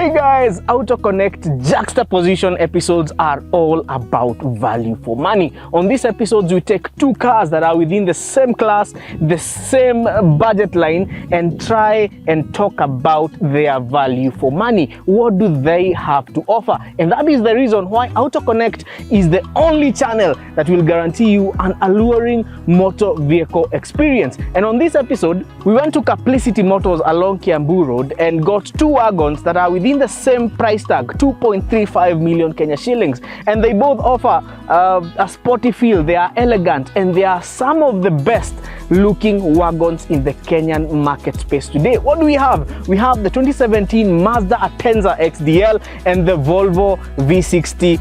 Hey guys, Auto Connect juxtaposition episodes are all about value for money. On these episodes, we take two cars that are within the same class, the same budget line, and try and talk about their value for money. What do they have to offer? And that is the reason why Auto Connect is the only channel that will guarantee you an alluring motor vehicle experience. And on this episode, we went to Carplicity Motors along Kiambu Road and got two wagons that are within the same price tag, 2.35 million Kenya shillings, and they both offer a sporty feel. They are elegant and they are some of the best looking wagons in the Kenyan market space today. What do we have? We have the 2017 Mazda Atenza XDL and the Volvo V60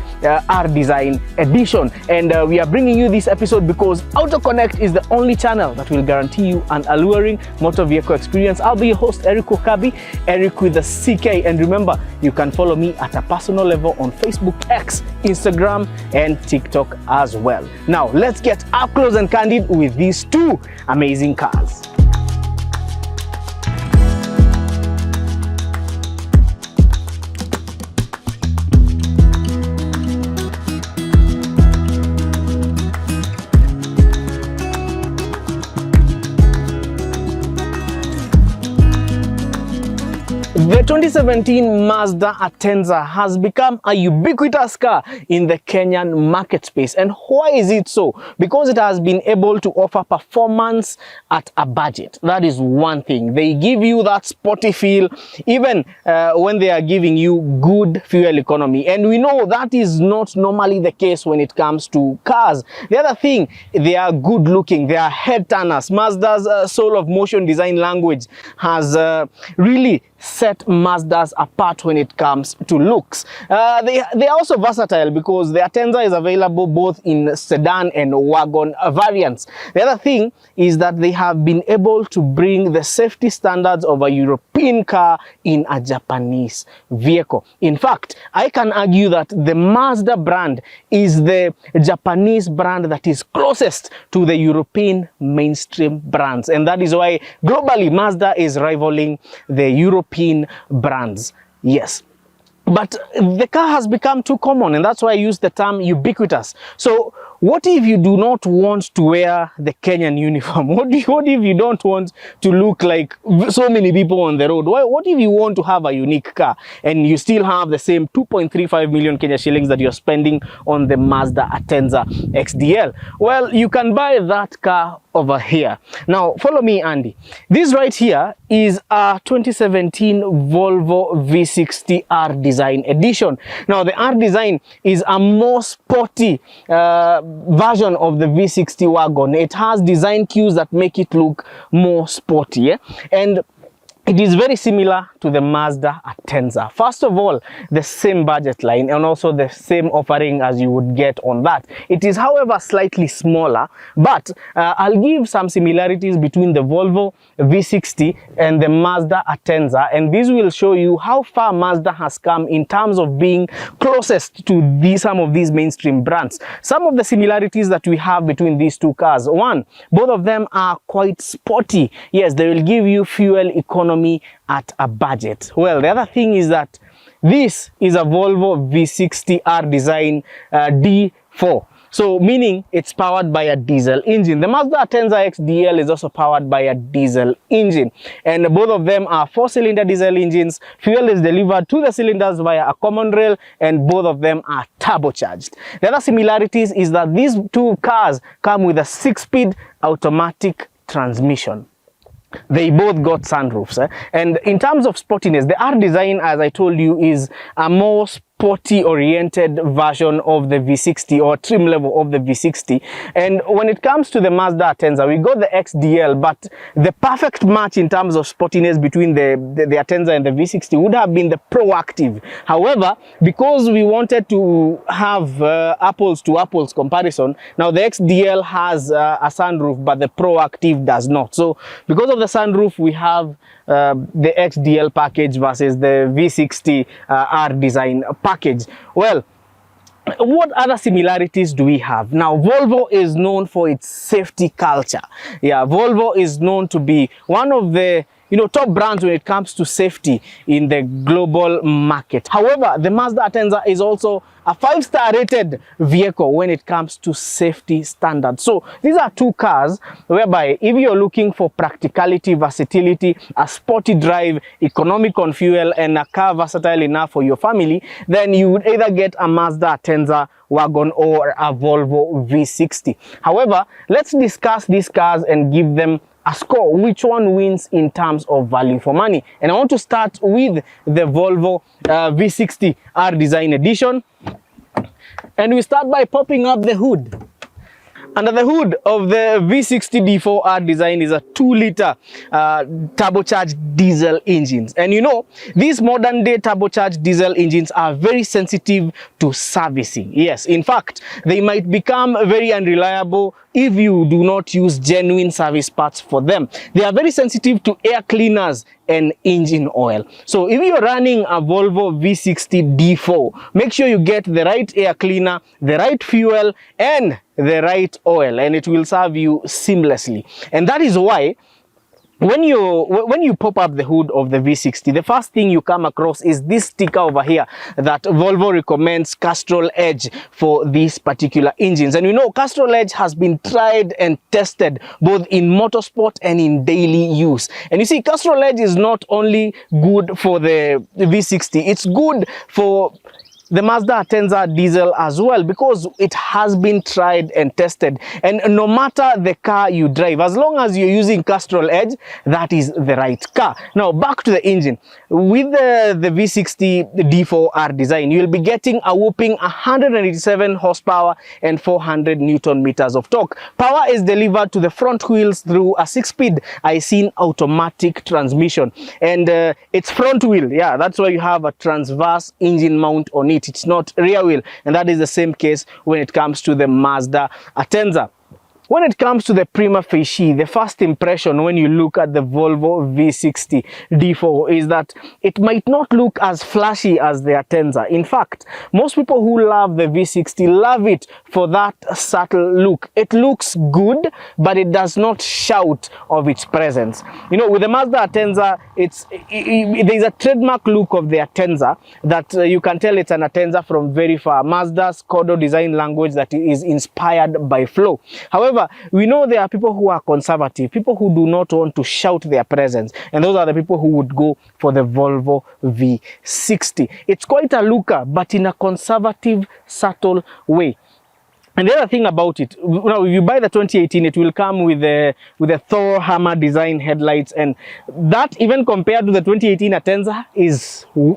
R Design Edition, and we are bringing you this episode because Auto Connect is the only channel that will guarantee you an alluring motor vehicle experience. I'll be your host, Eric Okabi, Eric with a CK, and remember, you can follow me at a personal level on Facebook, X, Instagram, and TikTok as well. Now, let's get up close and candid with these two amazing cars. The 2017 Mazda Atenza has become a ubiquitous car in the Kenyan market space. And why is it so? Because it has been able to offer performance at a budget. That is one thing. They give you that sporty feel even when they are giving you good fuel economy. And we know that is not normally the case when it comes to cars. The other thing, they are good looking. They are head turners. Mazda's soul of motion design language has really set Mazdas apart when it comes to looks. They are also versatile because the Atenza is available both in sedan and wagon variants. The other thing is that they have been able to bring the safety standards of a European car in a Japanese vehicle. In fact, I can argue that the Mazda brand is the Japanese brand that is closest to the European mainstream brands, and that is why globally Mazda is rivaling the European brands. Yes, but the car has become too common, and that's why I use the term ubiquitous. So what if you do not want to wear the Kenyan uniform? What if you don't want to look like so many people on the road? What if you want to have a unique car and you still have the same 2.35 million Kenya shillings that you're spending on the Mazda Atenza XDL? Well, you can buy that car over here. Now, follow me, Andy. This right here is a 2017 Volvo V60 R Design Edition. Now, the R Design is a more sporty version of the V60 wagon. It has design cues that make it look more sporty, yeah? And it is very similar to the Mazda Atenza. First of all, the same budget line and also the same offering as you would get on that. It is, however, slightly smaller, but I'll give some similarities between the Volvo V60 and the Mazda Atenza, and this will show you how far Mazda has come in terms of being closest to some of these mainstream brands. Some of the similarities that we have between these two cars: one, both of them are quite sporty. Yes, they will give you fuel economy at a budget. Well, the other thing is that this is a Volvo V60 R Design D4. So meaning it's powered by a diesel engine. The Mazda Atenza XDL is also powered by a diesel engine, and both of them are 4-cylinder diesel engines. Fuel is delivered to the cylinders via a common rail, and both of them are turbocharged. The other similarities is that these two cars come with a 6-speed automatic transmission. They both got sunroofs, and in terms of sportiness, the R Design, as I told you, is a more sporty oriented version of the V60, or trim level of the V60. And when it comes to the Mazda Atenza, we got the XDL, but the perfect match in terms of sportiness between the Atenza and the V60 would have been the Proactive. However, because we wanted to have apples to apples comparison, now the XDL has a sunroof, but the Proactive does not. So because of the sunroof, we have the XDL package versus the V60 R Design package. Well, what other similarities do we have? Now, Volvo is known for its safety culture. Yeah, Volvo is known to be one of the top brands when it comes to safety in the global market. However, the Mazda Atenza is also a 5-star rated vehicle when it comes to safety standards. So these are two cars whereby if you're looking for practicality, versatility, a sporty drive, economic on fuel, and a car versatile enough for your family, then you would either get a Mazda Atenza wagon or a Volvo V60. However, let's discuss these cars and give them a score. Which one wins in terms of value for money? And I want to start with the Volvo V60 R Design Edition. And we start by popping up the hood. Under the hood of the V60 D4R design is a 2-liter turbocharged diesel engines. And these modern day turbocharged diesel engines are very sensitive to servicing. Yes, in fact, they might become very unreliable if you do not use genuine service parts for them. They are very sensitive to air cleaners and engine oil. So if you're running a Volvo V60 D4, make sure you get the right air cleaner, the right fuel, and the right oil, and it will serve you seamlessly. And that is why when you pop up the hood of the V60, the first thing you come across is this sticker over here that Volvo recommends Castrol Edge for these particular engines. And Castrol Edge has been tried and tested both in motorsport and in daily use. And you see, Castrol Edge is not only good for the V60, it's good for the Mazda Atenza diesel as well, because it has been tried and tested. And no matter the car you drive, as long as you're using Castrol Edge, that is the right car. Now back to the engine. With the V60 D4R design, you'll be getting a whopping 187 horsepower and 400 Newton meters of torque. Power is delivered to the front wheels through a 6-speed Aisin automatic transmission. And it's front wheel. Yeah, that's why you have a transverse engine mount on it. It's not rear wheel, and that is the same case when it comes to the Mazda Atenza. When it comes to the prima facie, the first impression when you look at the Volvo V60 D4 is that it might not look as flashy as the Atenza. In fact, most people who love the V60 love it for that subtle look. It looks good, but it does not shout of its presence. With the Mazda Atenza, there's a trademark look of the Atenza that you can tell it's an Atenza from very far. Mazda's Kodo design language that is inspired by flow. However, we know there are people who are conservative, people who do not want to shout their presence, and those are the people who would go for the Volvo V60. It's quite a looker, but in a conservative, subtle way. And the other thing about it, if you buy the 2018, it will come with a Thor hammer design headlights, and that, even compared to the 2018 Atenza,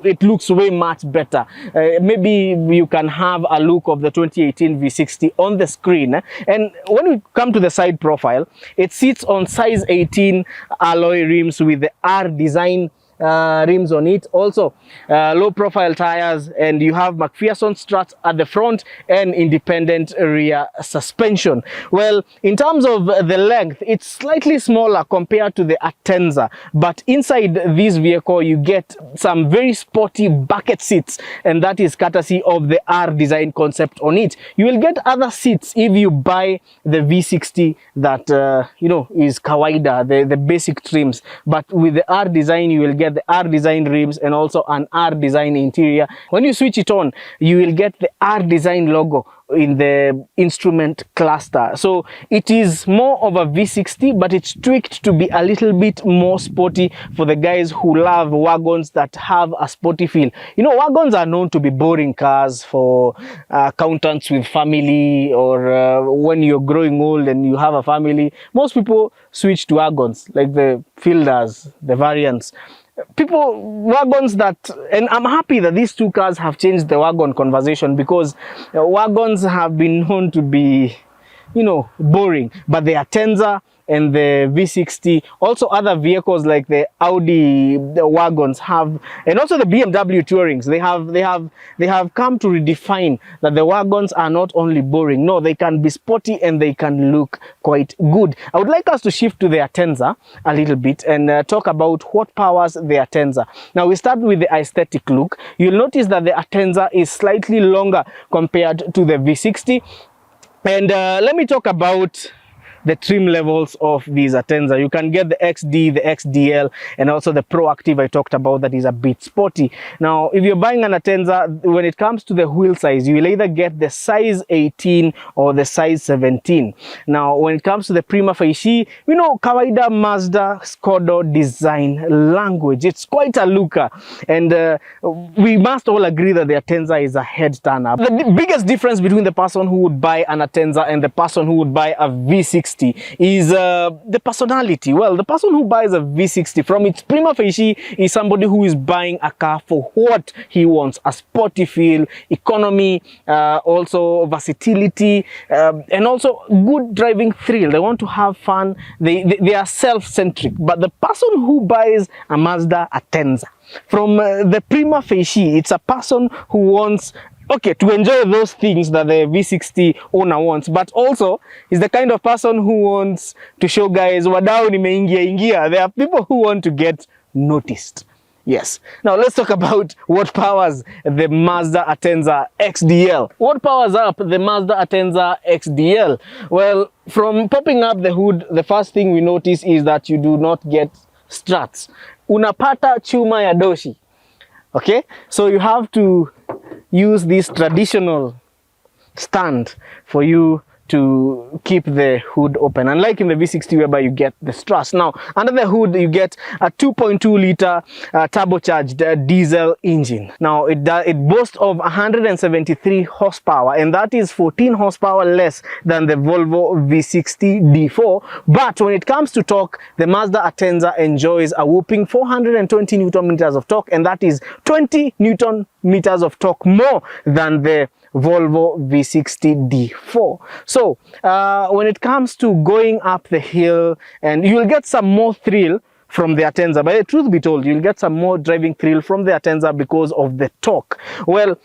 it looks way much better. Maybe you can have a look of the 2018 V60 on the screen. And when we come to the side profile, it sits on size 18 alloy rims with the R design rims on it, also low profile tires, and you have McPherson struts at the front and independent rear suspension. Well, in terms of the length, it's slightly smaller compared to the Atenza, but inside this vehicle you get some very sporty bucket seats, and that is courtesy of the R design concept on it. You will get other seats if you buy the V60 that is kawaida, the basic trims, but with the R design you will get the R design rims and also an R design interior. When you switch it on, you will get the R design logo in the instrument cluster. So it is more of a V60, but it's tweaked to be a little bit more sporty for the guys who love wagons that have a sporty feel. Wagons are known to be boring cars for accountants with family, or when you're growing old and you have a family. Most people switch to wagons, like the Fielders, the variants. Wagons that, and I'm happy that these two cars have changed the wagon conversation, because wagons have been known to be, boring. But the Atenza and the V60, also other vehicles like the Audi wagons have, and also the BMW Tourings, they have come to redefine that the wagons are not only boring. No, they can be sporty and they can look quite good. I would like us to shift to the Atenza a little bit and talk about what powers the Atenza. Now we start with the aesthetic look. You'll notice that the Atenza is slightly longer compared to the V60. And let me talk about the trim levels of these Atenza. You can get the XD, the XDL, and also the Proactive I talked about that is a bit sporty. Now, if you're buying an Atenza, when it comes to the wheel size, you will either get the size 18 or the size 17. Now, when it comes to the prima facie, you know, kawaida Mazda Skoda design language. It's quite a looker, and we must all agree that the Atenza is a head turner. The biggest difference between the person who would buy an Atenza and the person who would buy a V60 is the personality. Well, the person who buys a V60 from its prima facie is somebody who is buying a car for what he wants: a sporty feel, economy, also versatility, and also good driving thrill. They want to have fun. They are self-centric. But the person who buys a Mazda Atenza from the prima facie, it's a person who wants, okay, to enjoy those things that the V60 owner wants, but also is the kind of person who wants to show guys, wadau nimeingia ingia. There are people who want to get noticed. Yes. Now let's talk about what powers the Mazda Atenza XDL. What powers up the Mazda Atenza XDL? Well, from popping up the hood, the first thing we notice is that you do not get struts. Unapata chuma ya doshi. Okay? So you have to use this traditional stand for you to keep the hood open, unlike in the V60 whereby you get the struts. Now, under the hood you get a 2.2 liter turbocharged diesel engine. Now, it boasts of 173 horsepower, and that is 14 horsepower less than the Volvo V60 D4. But when it comes to torque, the Mazda Atenza enjoys a whopping 420 Newton meters of torque, and that is 20 Newton meters of torque more than the Volvo V60 D4. So when it comes to going up the hill, and you will get some more thrill from the Atenza, but the truth be told, you'll get some more driving thrill from the Atenza because of the torque. Well,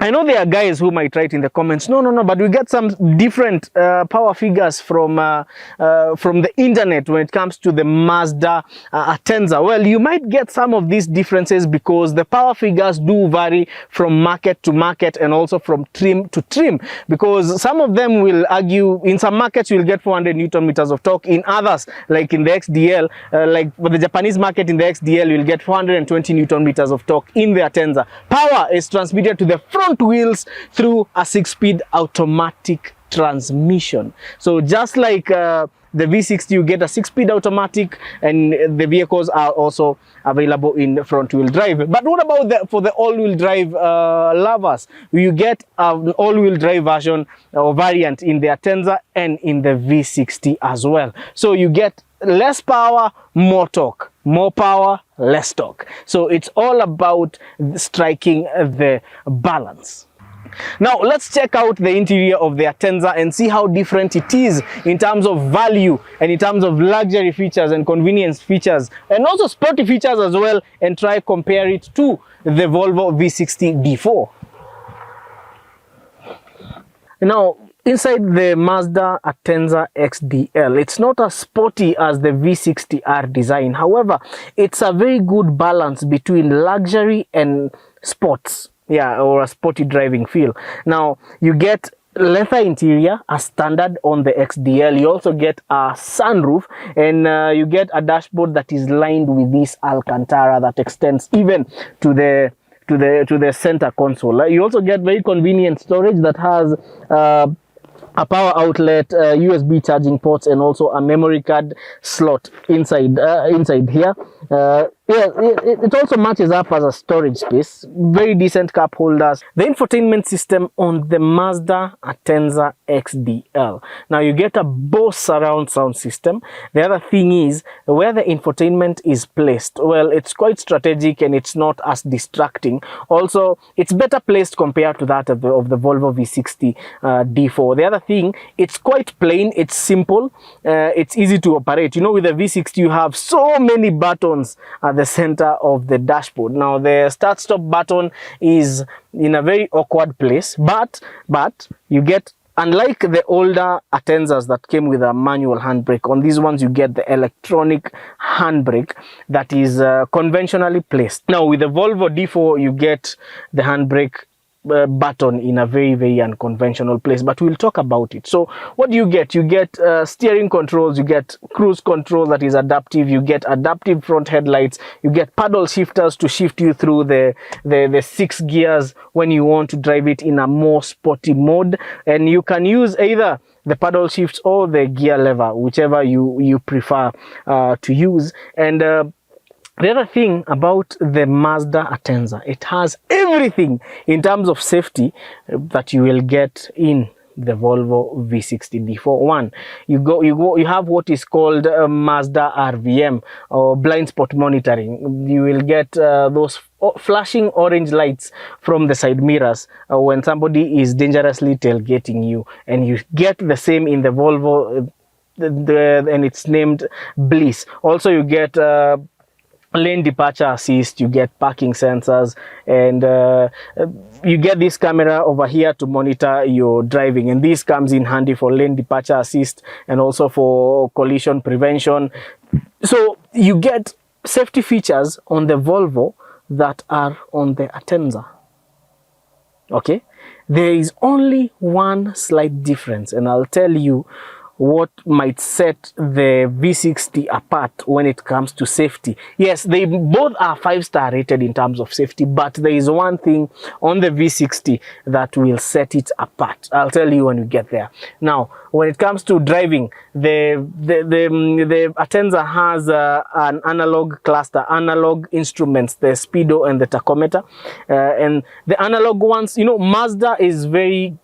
I know there are guys who might write in the comments, no, but we get some different power figures from the internet when it comes to the Mazda Atenza. Well, you might get some of these differences because the power figures do vary from market to market and also from trim to trim, because some of them will argue in some markets you'll get 400 Newton meters of torque. In others, like in the XDL, like for the Japanese market, in the XDL you'll get 420 Newton meters of torque in the Atenza. Power is transmitted to the front wheels through a 6-speed automatic transmission. So just like the V60, you get a 6-speed automatic, and the vehicles are also available in front wheel drive. But what about for the all-wheel drive lovers? You get an all-wheel drive version or variant in the Atenza and in the V60 as well. So you get less power, more torque. More power, less torque. So it's all about striking the balance. Now let's check out the interior of the Atenza and see how different it is in terms of value and in terms of luxury features and convenience features and also sporty features as well, and try compare it to the Volvo V60 D4. Now, inside the Mazda Atenza XDL, it's not as sporty as the V60R design. However, it's a very good balance between luxury and sports. Yeah, or a sporty driving feel. Now, you get leather interior as standard on the XDL. You also get a sunroof, and you get a dashboard that is lined with this Alcantara that extends even to the center console. You also get very convenient storage that has a power outlet, USB charging ports, and also a memory card slot inside here. Yeah, it also matches up as a storage space. Very decent cup holders. The infotainment system on the Mazda Atenza XDL. Now you get a Bose surround sound system. The other thing is where the infotainment is placed. Well, it's quite strategic and it's not as distracting. Also, it's better placed compared to that of the Volvo V60 D4. The other thing, it's quite plain, it's simple, it's easy to operate. You know, with the V60 you have so many buttons at the center of the dashboard. Now the start stop button is in a very awkward place, but you get, unlike the older Atenzas that came with a manual handbrake, on these ones you get the electronic handbrake that is conventionally placed. Now with the Volvo D4 you get the handbrake button in a very, very unconventional place, but we'll talk about it. So what do you get? You get steering controls, you get cruise control that is adaptive, you get adaptive front headlights, you get paddle shifters to shift you through the 6 gears when you want to drive it in a more sporty mode, and you can use either the paddle shifts or the gear lever, whichever you prefer to use. And the other thing about the Mazda Atenza, it has everything in terms of safety that you will get in the Volvo V60. For one, you have what is called Mazda RVM, or blind spot monitoring. You will get those flashing orange lights from the side mirrors when somebody is dangerously tailgating you, and you get the same in the Volvo, and it's named Bliss. Also, you get lane departure assist, you get parking sensors, and you get this camera over here to monitor your driving, and this comes in handy for lane departure assist and also for collision prevention. So you get safety features on the Volvo that are on the Atenza. Okay, there is only one slight difference, and I'll tell you what might set the V60 apart when it comes to safety. Yes, they both are 5-star rated in terms of safety, but there is one thing on the V60 that will set it apart. I'll tell you when we get there. Now, when it comes to driving, the Atenza has an analog cluster, analog instruments, the speedo and the tachometer, and the analog ones, you know, Mazda is very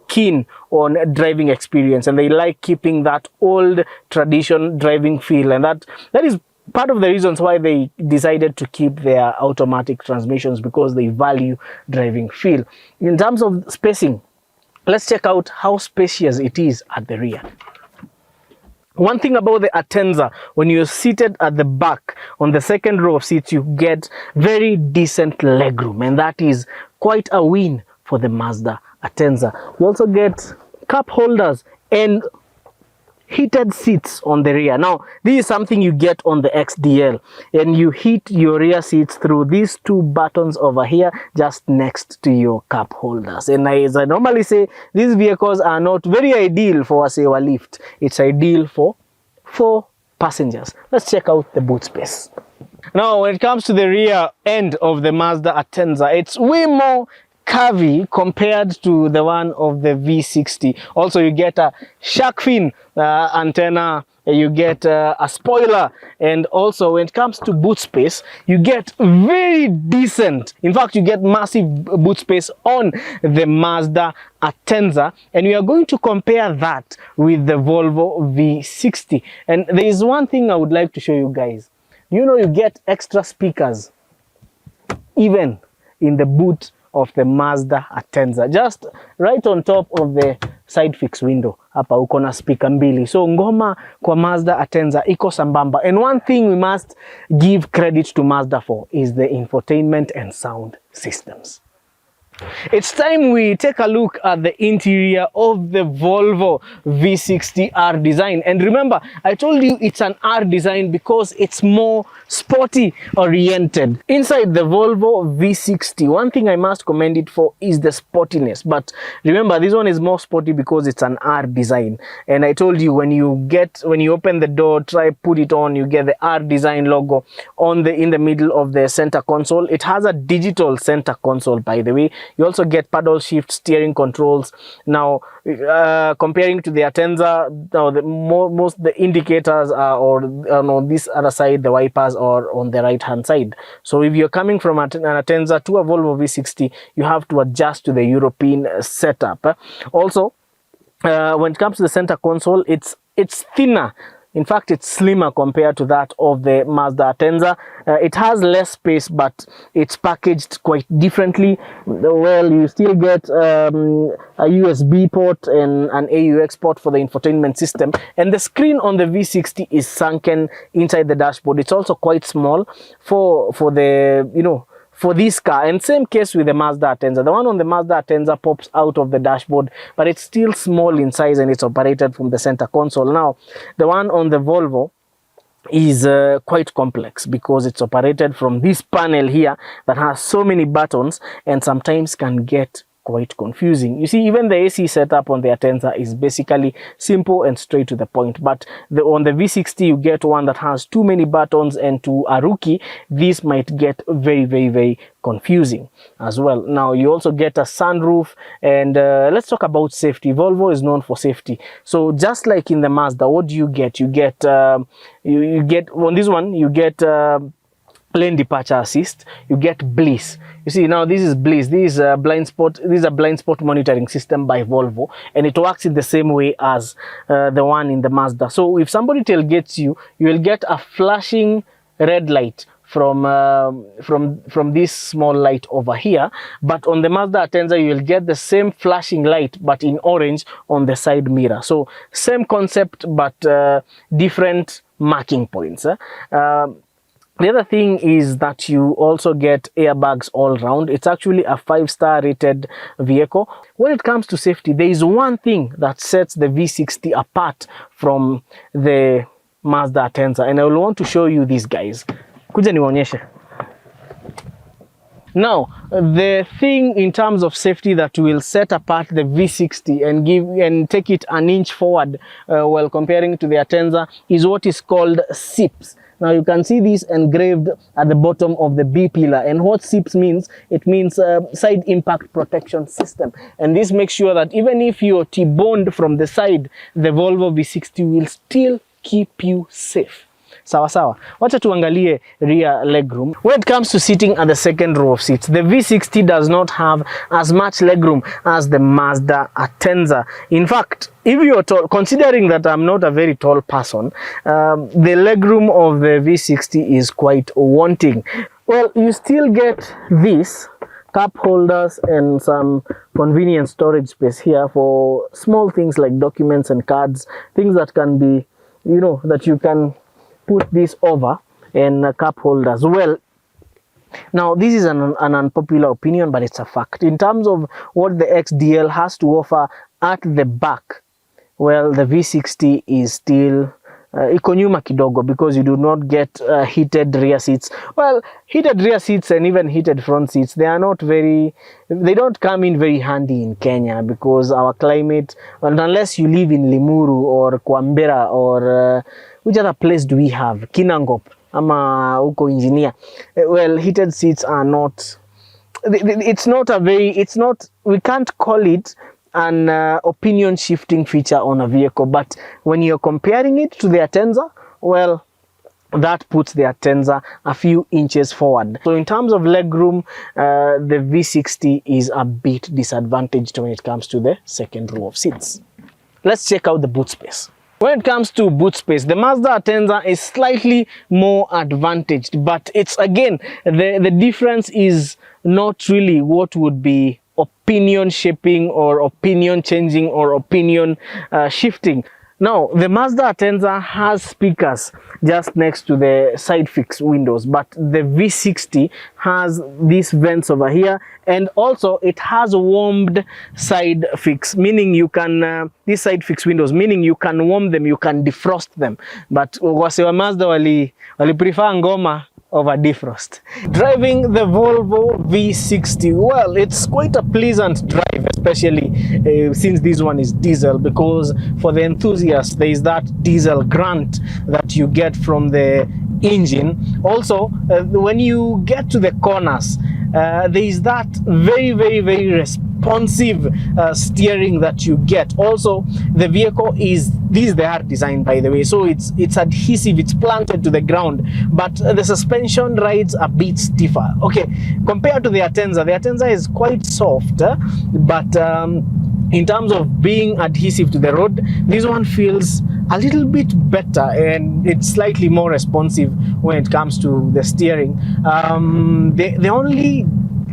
keen on driving experience, and they like keeping that old tradition driving feel, and that is part of the reasons why they decided to keep their automatic transmissions, because they value driving feel. In terms of spacing, let's check out how spacious it is at the rear. One thing about the Atenza, when you're seated at the back on the second row of seats, you get very decent legroom, and that is quite a win for the Mazda Atenza. You also get cup holders and heated seats on the rear. Now, this is something you get on the XDL, and you heat your rear seats through these 2 buttons over here just next to your cup holders. And as I normally say, these vehicles are not very ideal for a sewa lift. It's ideal for 4 passengers. Let's check out the boot space. Now, when it comes to the rear end of the Mazda Atenza, it's way more curvy compared to the one of the V60. Also, you get a shark fin antenna, you get a spoiler, and also when it comes to boot space, you get very decent, in fact you get massive boot space on the Mazda Atenza, and we are going to compare that with the Volvo V60. And there is one thing I would like to show you guys. You know, you get extra speakers even in the boot of the Mazda Atenza, just right on top of the side fix window. Hapa uko na speaker mbili, so ngoma kwa Mazda Atenza iko sambamba. And one thing we must give credit to Mazda for is the infotainment and sound systems. It's time we take a look at the interior of the Volvo V60 R design. And remember, I told you it's an R design because it's more sporty oriented. Inside the Volvo V60, one thing I must commend it for is the sportiness. But remember, this one is more sporty because it's an R design. And I told you, when you open the door, put it on, you get the R design logo in the middle of the center console. It has a digital center console, by the way. You also get paddle shift steering controls. Now, comparing to the Atenza, now the indicators are on this other side, the wipers are on the right hand side. So if you're coming from an Atenza to a Volvo V60, you have to adjust to the European setup. Also, when it comes to the center console, it's thinner. In fact, it's slimmer compared to that of the Mazda Atenza. It has less space, but it's packaged quite differently. Well, you still get a USB port and an AUX port for the infotainment system. And the screen on the V60 is sunken inside the dashboard. It's also quite small for the, for this car, and same case with the Mazda Atenza. The one on the Mazda Atenza pops out of the dashboard, but it's still small in size and it's operated from the center console. Now, the one on the Volvo is quite complex because it's operated from this panel here that has so many buttons and sometimes can get quite confusing. You see, even the AC setup on the Atenza is basically simple and straight to the point, but on the V60 you get one that has too many buttons, and to a rookie this might get very confusing as well. Now you also get a sunroof, and let's talk about safety. Volvo is known for safety, so just like in the Mazda, what do you get? You get you get on this one, you get lane departure assist, you get bliss. You see, now this is bliss. This is a blind spot monitoring system by Volvo, and it works in the same way as the one in the Mazda. So if somebody tailgates you, you will get a flashing red light from this small light over here, but on the Mazda Atenza you will get the same flashing light but in orange on the side mirror. So same concept, but different marking points. The other thing is that you also get airbags all round. It's actually a 5-star rated vehicle. When it comes to safety, there is one thing that sets the V60 apart from the Mazda Atenza, and I will want to show you these guys. Kuja niwaonyeshe. Now, the thing in terms of safety that will set apart the V60 and take it an inch forward while comparing to the Atenza is what is called SIPs. Now you can see this engraved at the bottom of the B pillar, and what SIPs means, it means side impact protection system, and this makes sure that even if you're T-boned from the side, the Volvo V60 will still keep you safe. Sawa sawa. Wacha tuangalie rear legroom. When it comes to sitting at the second row of seats, the V60 does not have as much legroom as the Mazda Atenza. In fact, if you're tall, considering that I'm not a very tall person, the legroom of the V60 is quite wanting. Well, you still get this cup holders and some convenient storage space here for small things like documents and cards, things that can be, you know, that you can put this over, and cup holders. Well, now this is an unpopular opinion, but it's a fact. In terms of what the XDL has to offer at the back, well, the V60 is still iko nyuma kidogo, because you do not get heated rear seats. Well, heated rear seats and even heated front seats, they don't come in very handy in Kenya, because our climate, and unless you live in Limuru or Kwambera or which other place do we have? Kinangop, ama uko engineer. Well, heated seats are not, we can't call it an opinion shifting feature on a vehicle, but when you're comparing it to the Atenza, well, that puts the Atenza a few inches forward. So in terms of legroom, the V60 is a bit disadvantaged when it comes to the second row of seats. Let's check out the boot space. When it comes to boot space, the Mazda Atenza is slightly more advantaged, but it's again, the difference is not really what would be opinion shaping or opinion changing or opinion shifting. Now, the Mazda Atenza has speakers just next to the side fixed windows, but the V60 has these vents over here, and also it has warmed side fix, meaning you can, these side fixed windows, meaning you can warm them, you can defrost them. But wase wa Mazda wali prefer ngoma over defrost. Driving the Volvo V60, well, it's quite a pleasant drive, especially since this one is diesel, because for the enthusiasts there is that diesel grunt that you get from the engine. Also, when you get to the corners, there is that very responsive steering that you get. Also, the vehicle is, this is the art design, by the way, so it's adhesive, it's planted to the ground, but the suspension rides a bit stiffer. Okay, compared to the Atenza is quite soft, but in terms of being adhesive to the road, this one feels a little bit better, and it's slightly more responsive when it comes to the steering. The only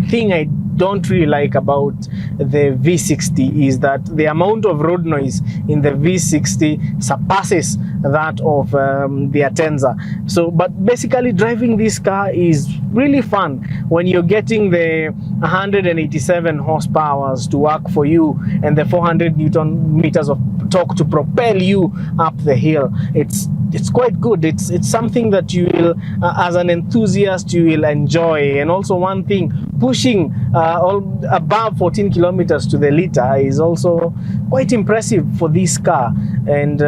thing I don't really like about the V60 is that the amount of road noise in the V60 surpasses that of the Atenza. So, but basically driving this car is really fun when you're getting the 187 horsepower to work for you and the 400 Newton meters of torque to propel you up the hill. It's quite good. It's something that you will, as an enthusiast, you will enjoy. And also one thing pushing above 14 kilometers to the liter is also quite impressive for this car. And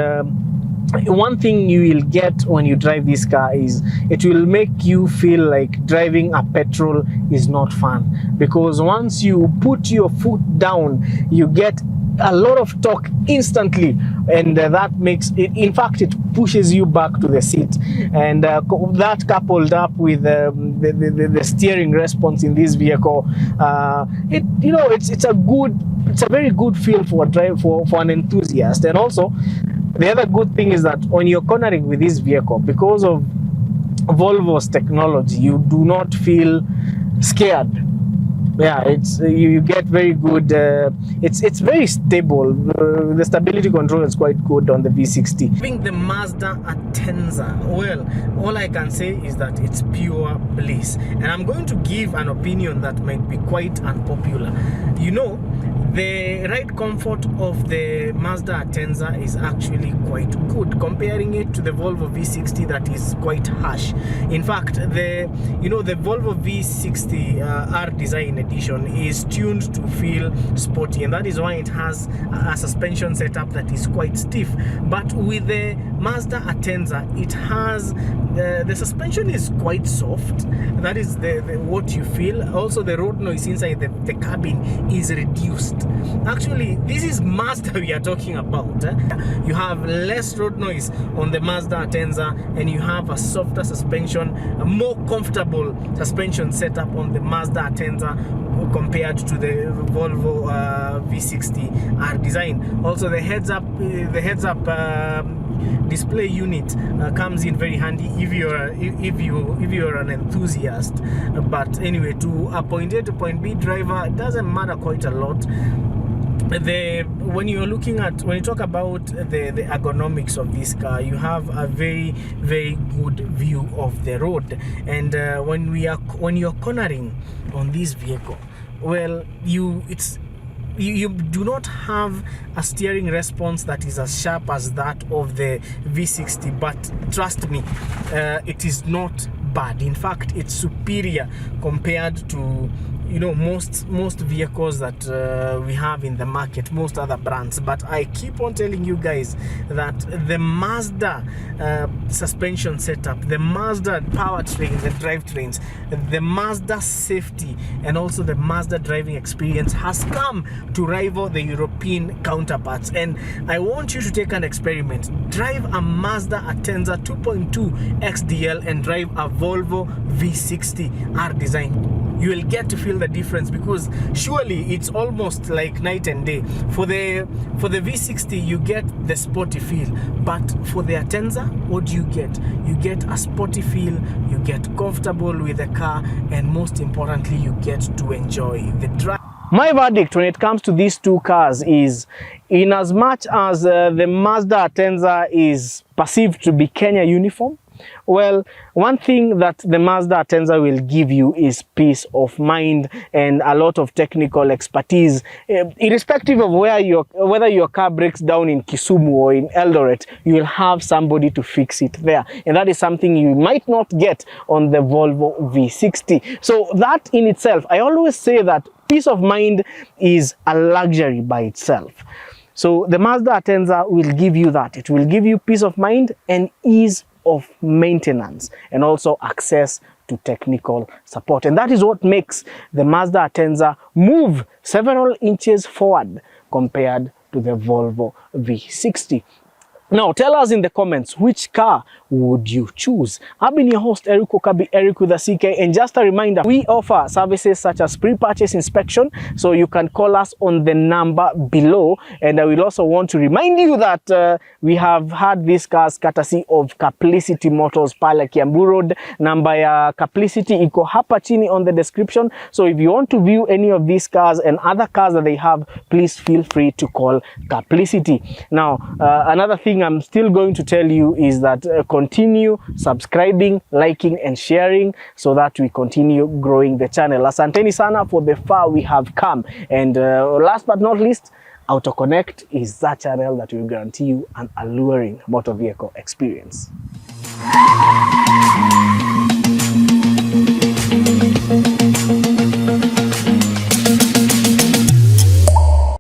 one thing you will get when you drive this car is it will make you feel like driving a petrol is not fun, because once you put your foot down, you get a lot of torque instantly, and that makes it, in fact, it pushes you back to the seat. And that coupled up with the steering response in this vehicle, it's a very good feel for a drive for an enthusiast. And also, the other good thing is that when you're cornering with this vehicle, because of Volvo's technology, you do not feel scared. Yeah, it's you get very good. It's very stable. The stability control is quite good on the V60. Having the Mazda Atenza, well, all I can say is that it's pure bliss. And I'm going to give an opinion that might be quite unpopular. You know, the ride comfort of the Mazda Atenza is actually quite good, comparing it to the Volvo V60 that is quite harsh. In fact, the Volvo V60 R Design Edition is tuned to feel sporty, and that is why it has a suspension setup that is quite stiff. But with the Mazda Atenza, it has the suspension is quite soft. That is what you feel. Also, the road noise inside the cabin is reduced. Actually, this is Mazda we are talking about. You have less road noise on the Mazda Atenza, and you have a softer suspension, a more comfortable suspension setup on the Mazda Atenza compared to the Volvo V60 R Design. Also, the heads up display unit comes in very handy if you're an enthusiast. But anyway, to a point A to point B driver, it doesn't matter quite a lot. When you talk about the ergonomics of this car, you have a very, very good view of the road. And when you're cornering on this vehicle, well, you do not have a steering response that is as sharp as that of the V60, but trust me, it is not bad. In fact, it's superior compared to most vehicles that we have in the market, most other brands. But I keep on telling you guys that the Mazda suspension setup, the Mazda powertrain, the drivetrains, the Mazda safety, and also the Mazda driving experience has come to rival the European counterparts. And I want you to take an experiment. Drive a Mazda Atenza 2.2 XDL and drive a Volvo V60 R Design. You will get to feel the difference, because surely it's almost like night and day. For the V60, you get the sporty feel, but for the Atenza, what do you get? You get a sporty feel, you get comfortable with the car, and most importantly, you get to enjoy the drive. My verdict when it comes to these two cars is, in as much as the Mazda Atenza is perceived to be Kenya uniform, well, one thing that the Mazda Atenza will give you is peace of mind and a lot of technical expertise. Irrespective of whether your car breaks down in Kisumu or in Eldoret, you will have somebody to fix it there. And that is something you might not get on the Volvo V60. So that in itself, I always say that peace of mind is a luxury by itself. So the Mazda Atenza will give you that. It will give you peace of mind and ease of maintenance, and also access to technical support. And that is what makes the Mazda Atenza move several inches forward compared to the Volvo V60. Now, tell us in the comments, which car would you choose? I've been your host, Eric Okabi, Eric with a CK, and just a reminder, we offer services such as pre-purchase inspection, so you can call us on the number below. And I will also want to remind you that we have had these cars courtesy of Carplicity Motors pale Kiambu Road. Number ya Carplicity iko hapa chini on the description. So if you want to view any of these cars and other cars that they have, please feel free to call Carplicity. Now, another thing I'm still going to tell you is that continue subscribing, liking and sharing so that we continue growing the channel. Asanteni sana for the far we have come. And last but not least, AutoConnect is that channel that will guarantee you an alluring motor vehicle experience.